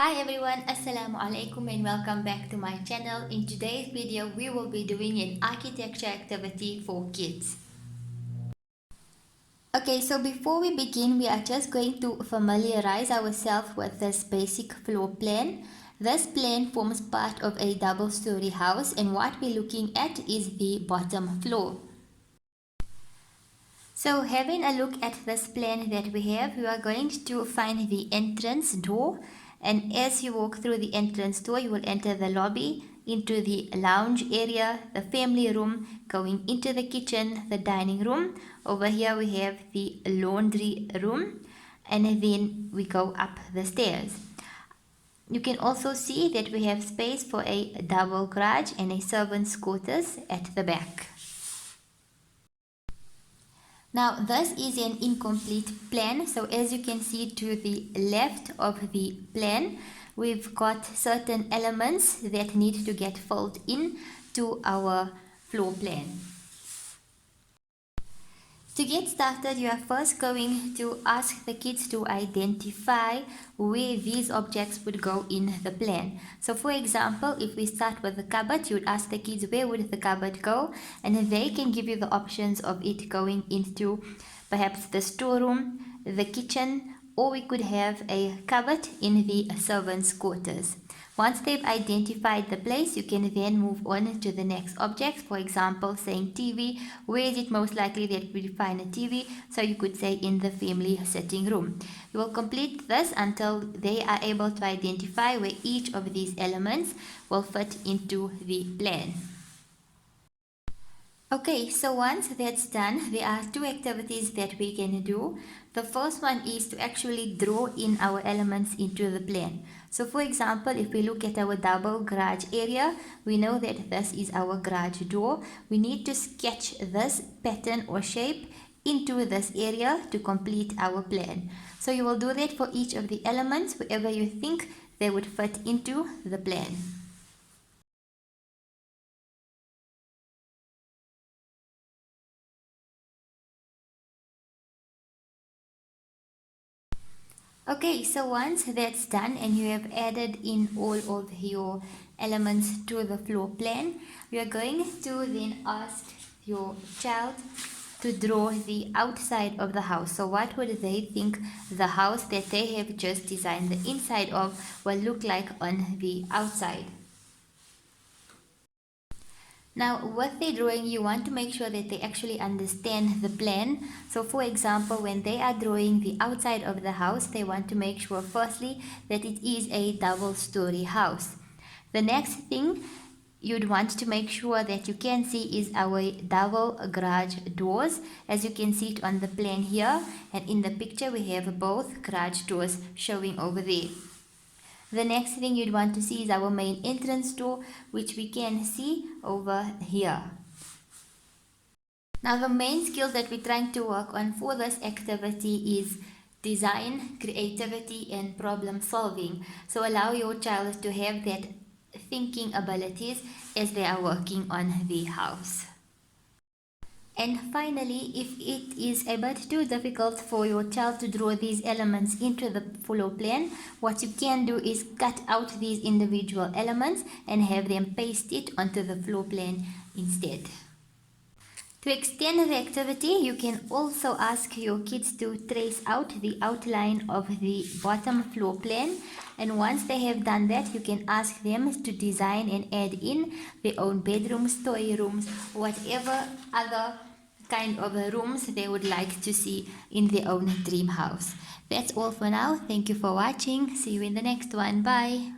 Hi everyone, Assalamu alaikum and welcome back to my channel. In today's video, we will be doing an architecture activity for kids. Okay, so before we begin, we are just going to familiarize ourselves with this basic floor plan. This plan forms part of a double-story house, and what we're looking at is the bottom floor. So having a look at this plan that we have, you are going to find the entrance door, and as you walk through the entrance door, you will enter the lobby, into the lounge area, the family room, going into the kitchen, the dining room. Over here we have the laundry room, and then we go up the stairs. You can also see that we have space for a double garage and a servant's quarters at the back. Now this is an incomplete plan, so as you can see to the left of the plan, we've got certain elements that need to get filled in to our floor plan. To get started, you are first going to ask the kids to identify where these objects would go in the plan. So for example, if we start with the cupboard, you would ask the kids where would the cupboard go, and then they can give you the options of it going into perhaps the storeroom, the kitchen, or we could have a cupboard in the servants' quarters. Once they've identified the place, you can then move on to the next object. For example, saying TV, where is it most likely that we find a TV? So you could say in the family sitting room. You will complete this until they are able to identify where each of these elements will fit into the plan. Okay, so once that's done, there are two activities that we can do. The first one is to actually draw in our elements into the plan. So for example, if we look at our double garage area, we know that this is our garage door. We need to sketch this pattern or shape into this area to complete our plan. So you will do that for each of the elements wherever you think they would fit into the plan. Okay, so once that's done and you have added in all of your elements to the floor plan, we are going to then ask your child to draw the outside of the house. So what would they think the house that they have just designed the inside of will look like on the outside? Now with the drawing, you want to make sure that they actually understand the plan. So for example, when they are drawing the outside of the house, they want to make sure firstly that it is a double-story house. The next thing you'd want to make sure that you can see is our double garage doors. As you can see it on the plan here, and in the picture we have both garage doors showing over there. The next thing you'd want to see is our main entrance door, which we can see over here. Now the main skills that we're trying to work on for this activity is design, creativity and problem solving. So allow your child to have that thinking abilities as they are working on the house. And finally, if it is a bit too difficult for your child to draw these elements into the floor plan, what you can do is cut out these individual elements and have them paste it onto the floor plan instead. To extend the activity, you can also ask your kids to trace out the outline of the bottom floor plan, and once they have done that, you can ask them to design and add in their own bedrooms, toy rooms, whatever other kind of rooms they would like to see in their own dream house. That's all for now. Thank you for watching. See you in the next one. Bye.